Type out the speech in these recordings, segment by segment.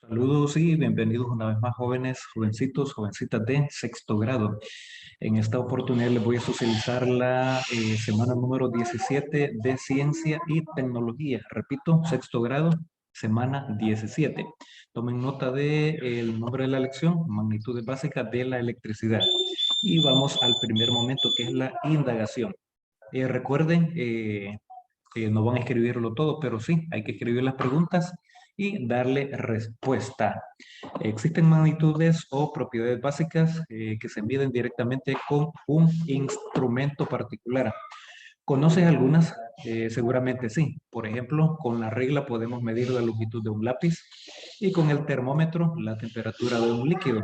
Saludos y bienvenidos una vez más, jóvenes, jovencitos, jovencitas de sexto grado. En esta oportunidad les voy a socializar la semana número 17 de Ciencia y Tecnología. Repito, sexto grado, semana 17. Tomen nota del nombre de la lección, magnitudes básicas de la electricidad. Y vamos al primer momento, que es la indagación. Recuerden, no van a escribirlo todo, pero sí, hay que escribir las preguntas y darle respuesta. Existen magnitudes o propiedades básicas que se miden directamente con un instrumento particular. ¿Conoces algunas? Seguramente sí. Por ejemplo, con la regla podemos medir la longitud de un lápiz y con el termómetro la temperatura de un líquido.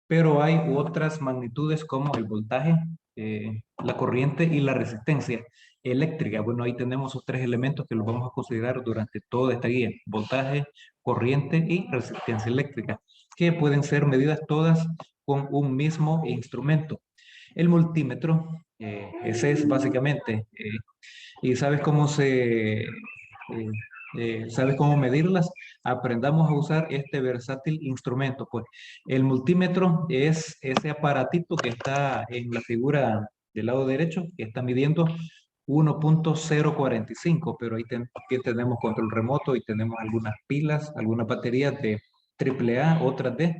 Pero hay otras magnitudes como el voltaje, la corriente y la resistencia eléctrica. Bueno, ahí tenemos esos tres elementos que los vamos a considerar durante toda esta guía. Voltaje, corriente y resistencia eléctrica, que pueden ser medidas todas con un mismo instrumento. El multímetro, ese es básicamente, y sabes cómo sabes cómo medirlas. Aprendamos a usar este versátil instrumento. Pues el multímetro es ese aparatito que está en la figura del lado derecho, que está midiendo 1.045, pero ahí aquí tenemos control remoto y tenemos algunas pilas, algunas baterías de AAA, otras de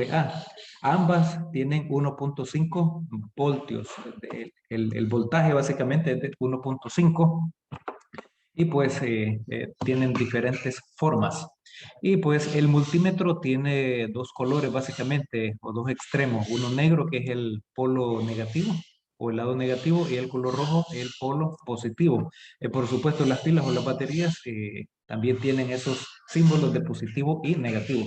AA. Ambas tienen 1.5 voltios. El voltaje básicamente es de 1.5 y pues tienen diferentes formas. Y pues el multímetro tiene dos colores básicamente, o dos extremos, uno negro que es el polo negativo o el lado negativo y el color rojo el polo positivo. Por supuesto las pilas o las baterías también tienen esos símbolos de positivo y negativo.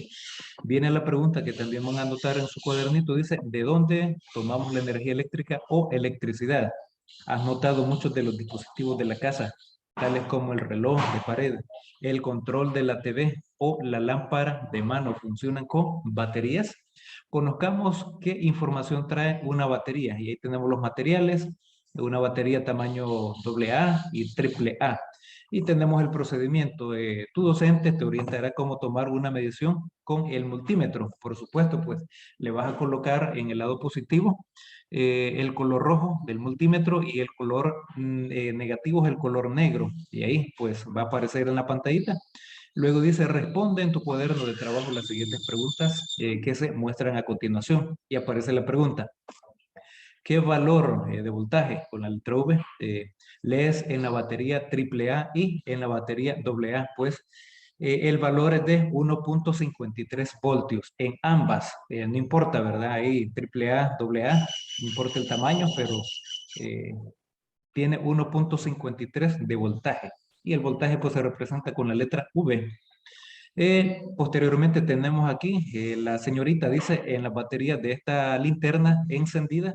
Viene la pregunta que también van a anotar en su cuadernito, dice, ¿de dónde tomamos la energía eléctrica o electricidad? Has notado muchos de los dispositivos de la casa, tales como el reloj de pared, el control de la TV o la lámpara de mano, funcionan con baterías. Conozcamos qué información trae una batería. Y ahí tenemos los materiales, una batería tamaño AA y AAA. Y tenemos el procedimiento. Tu docente te orientará cómo tomar una medición con el multímetro. Por supuesto, pues le vas a colocar en el lado positivo el color rojo del multímetro y el color negativo es el color negro. Y ahí pues va a aparecer en la pantallita. Luego dice, responde en tu cuaderno de trabajo las siguientes preguntas que se muestran a continuación. Y aparece la pregunta. ¿Qué valor de voltaje con la letra V lees en la batería AAA y en la batería AA? Pues el valor es de 1.53 voltios en ambas. No importa, ¿verdad? Ahí AAA, AA, no importa el tamaño, pero eh, tiene 1.53 de voltaje. Y el voltaje pues se representa con la letra V. Posteriormente tenemos aquí, la señorita dice, en la batería de esta linterna encendida,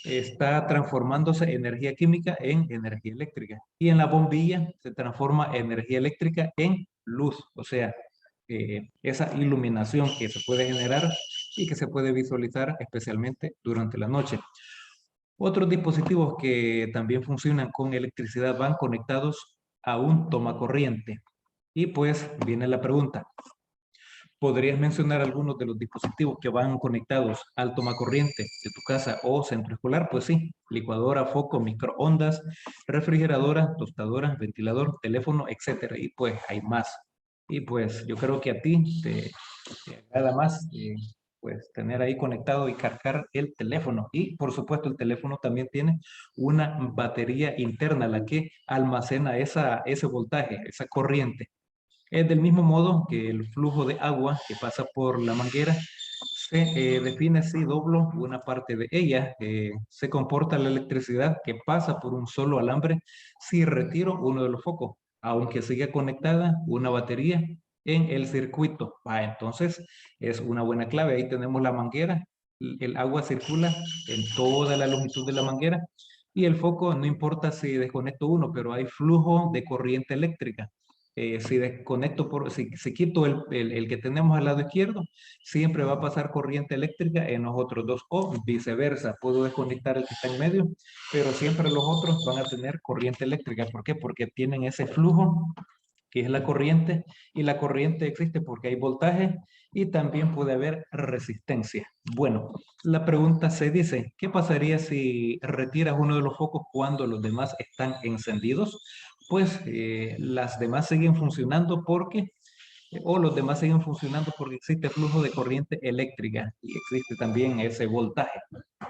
está transformándose energía química en energía eléctrica. Y en la bombilla se transforma energía eléctrica en luz. O sea, esa iluminación que se puede generar y que se puede visualizar especialmente durante la noche. Otros dispositivos que también funcionan con electricidad van conectados a un tomacorriente. Y pues viene la pregunta. ¿Podrías mencionar algunos de los dispositivos que van conectados al tomacorriente de tu casa o centro escolar? Pues sí, licuadora, foco, microondas, refrigeradora, tostadora, ventilador, teléfono, etcétera. Y pues hay más. Y pues yo creo que a ti te agrada más pues tener ahí conectado y cargar el teléfono. Y por supuesto el teléfono también tiene una batería interna, la que almacena ese voltaje, esa corriente. Es del mismo modo que el flujo de agua que pasa por la manguera se define si doblo una parte de ella, se comporta la electricidad que pasa por un solo alambre si retiro uno de los focos, aunque siga conectada una batería en el circuito. Entonces es una buena clave. Ahí tenemos la manguera, el agua circula en toda la longitud de la manguera y el foco, no importa si desconecto uno, pero hay flujo de corriente eléctrica. Si desconecto, si quito el que tenemos al lado izquierdo, siempre va a pasar corriente eléctrica en los otros dos, o viceversa. Puedo desconectar el que está en medio, pero siempre los otros van a tener corriente eléctrica. ¿Por qué? Porque tienen ese flujo que es la corriente, y la corriente existe porque hay voltaje y también puede haber resistencia. Bueno, la pregunta se dice, ¿qué pasaría si retiras uno de los focos cuando los demás están encendidos? Pues las demás siguen funcionando porque o los demás siguen funcionando porque existe flujo de corriente eléctrica y existe también ese voltaje.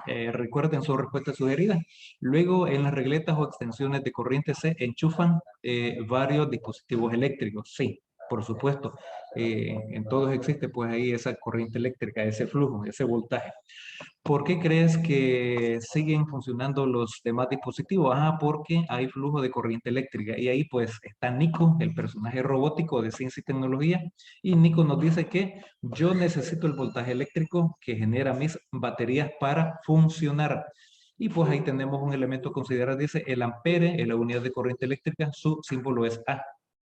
Recuerden su respuesta sugerida. Luego, en las regletas o extensiones de corriente se enchufan varios dispositivos eléctricos. Sí, por supuesto. En todos existe pues ahí esa corriente eléctrica, ese flujo, ese voltaje. ¿Por qué crees que siguen funcionando los demás dispositivos? Ah, porque hay flujo de corriente eléctrica. Y ahí pues está Nico, el personaje robótico de ciencia y tecnología. Y Nico nos dice que yo necesito el voltaje eléctrico que genera mis baterías para funcionar. Y pues ahí tenemos un elemento a considerar, dice el ampere es la unidad de corriente eléctrica, su símbolo es A.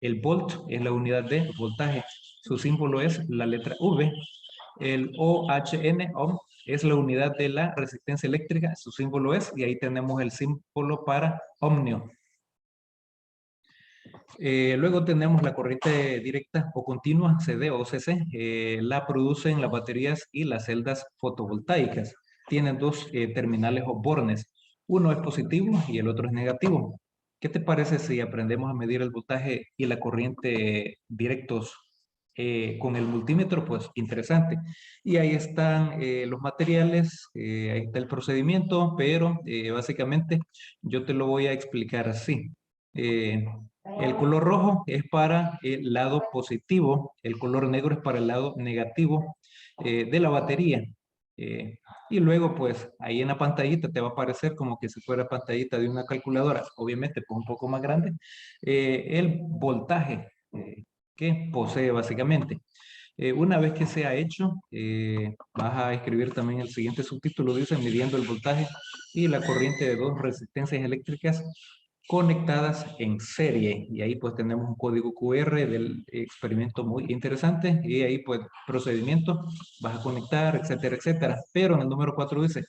El volt es la unidad de voltaje, su símbolo es la letra V. El OHN, ohm, es la unidad de la resistencia eléctrica, su símbolo es, y ahí tenemos el símbolo para ohmio. Luego tenemos la corriente directa o continua, CD o CC, la producen las baterías y las celdas fotovoltaicas. Tienen dos terminales o bornes, uno es positivo y el otro es negativo. ¿Qué te parece si aprendemos a medir el voltaje y la corriente directos con el multímetro? Pues interesante. Y ahí están los materiales, ahí está el procedimiento, pero básicamente yo te lo voy a explicar así. El color rojo es para el lado positivo, el color negro es para el lado negativo de la batería. Eh, y luego, pues, ahí en la pantallita te va a aparecer como que si fuera pantallita de una calculadora, obviamente, pues un poco más grande, el voltaje que posee básicamente. Una vez que sea hecho, vas a escribir también el siguiente subtítulo, dice, midiendo el voltaje y la corriente de dos resistencias eléctricas conectadas en serie. Y ahí pues tenemos un código QR del experimento muy interesante. Y ahí pues procedimiento, vas a conectar, etcétera, etcétera. Pero en el número 4 dice,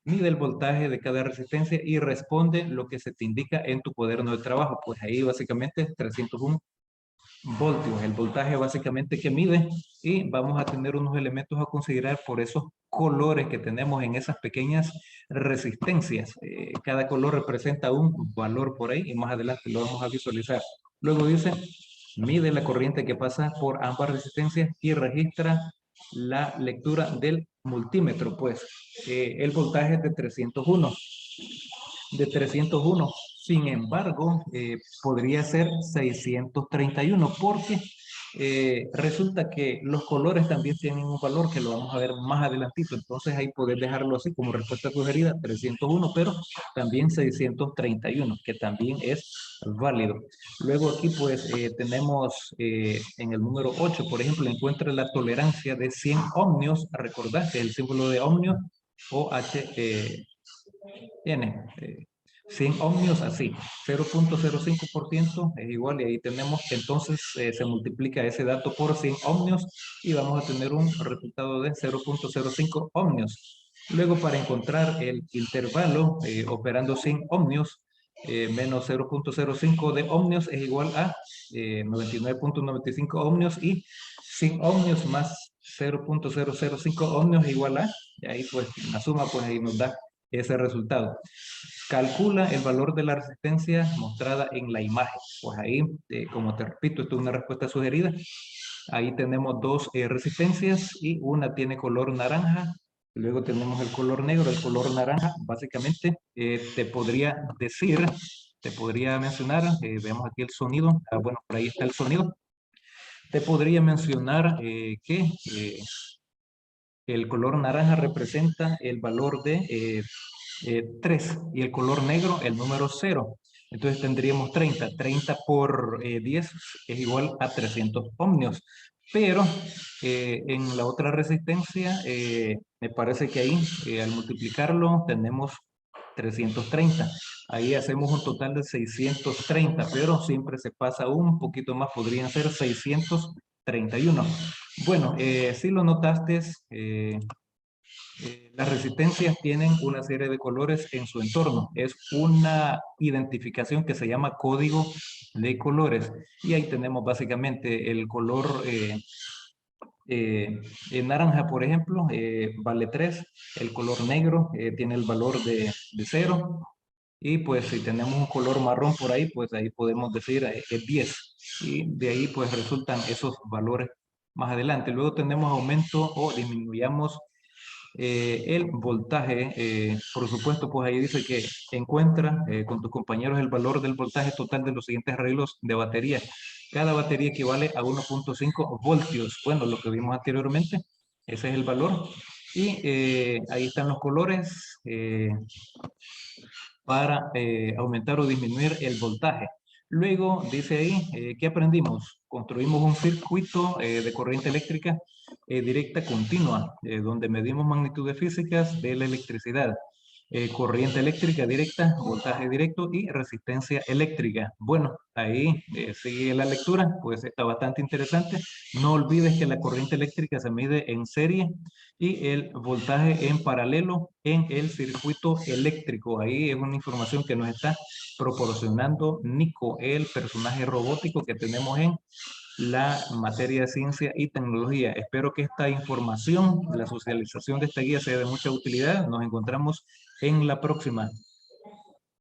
mide el voltaje de cada resistencia y responde lo que se te indica en tu cuaderno de trabajo. Pues ahí básicamente 301 voltios, el voltaje básicamente que mide, y vamos a tener unos elementos a considerar por esos colores que tenemos en esas pequeñas resistencias. Cada color representa un valor por ahí y más adelante lo vamos a visualizar. Luego dice, mide la corriente que pasa por ambas resistencias y registra la lectura del multímetro. Pues el voltaje es de 301. De 301. Sin embargo, podría ser 631 porque resulta que los colores también tienen un valor que lo vamos a ver más adelantito. Entonces ahí puedes dejarlo así como respuesta sugerida, 301, pero también 631, que también es válido. Luego aquí pues tenemos en el número 8, por ejemplo, encuentra la tolerancia de 100 ohmios. Recordad que el símbolo de ohmio, OH, N, 100 ohmios así, 0.05% es igual, y ahí tenemos, entonces se multiplica ese dato por 100 ohmios y vamos a tener un resultado de 0.05 ohmios. Luego, para encontrar el intervalo operando 100 ohmios menos 0.05 de ohmios es igual a 99.95 ohmios, y 100 ohmios más 0.005 ohmios es igual a, y ahí pues la suma pues ahí nos da ese resultado. Calcula el valor de la resistencia mostrada en la imagen. Pues ahí, como te repito, esto es una respuesta sugerida. Ahí tenemos dos resistencias y una tiene color naranja. Luego tenemos el color negro. El color naranja básicamente te podría decir, te podría mencionar, vemos aquí el sonido. Bueno, por ahí está el sonido. Te podría mencionar que el color naranja representa el valor de 3 y el color negro el número 0. Entonces tendríamos 30. 30 por 10 es igual a 300 ohmios. Pero en la otra resistencia, me parece que ahí al multiplicarlo tenemos 330. Ahí hacemos un total de 630, pero siempre se pasa un poquito más, podrían ser 631. Bueno, si lo notaste, Las resistencias tienen una serie de colores en su entorno. Es una identificación que se llama código de colores. Y ahí tenemos básicamente el color en naranja, por ejemplo, vale 3. El color negro tiene el valor de 0. Y pues si tenemos un color marrón por ahí, pues ahí podemos decir es 10. Y de ahí pues resultan esos valores más adelante. Luego tenemos aumento o disminuyamos el voltaje. Por supuesto, pues ahí dice que encuentra con tus compañeros el valor del voltaje total de los siguientes arreglos de batería. Cada batería equivale a 1.5 voltios. Bueno, lo que vimos anteriormente, ese es el valor. Y ahí están los colores para aumentar o disminuir el voltaje. Luego dice ahí, ¿qué aprendimos? Construimos un circuito de corriente eléctrica directa continua, donde medimos magnitudes físicas de la electricidad. Corriente eléctrica directa, voltaje directo y resistencia eléctrica. Bueno, ahí sigue la lectura, pues está bastante interesante. No olvides que la corriente eléctrica se mide en serie y el voltaje en paralelo en el circuito eléctrico. Ahí es una información que nos está proporcionando Nico, el personaje robótico que tenemos en la materia de ciencia y tecnología. Espero que esta información, la socialización de esta guía sea de mucha utilidad. Nos encontramos en la próxima.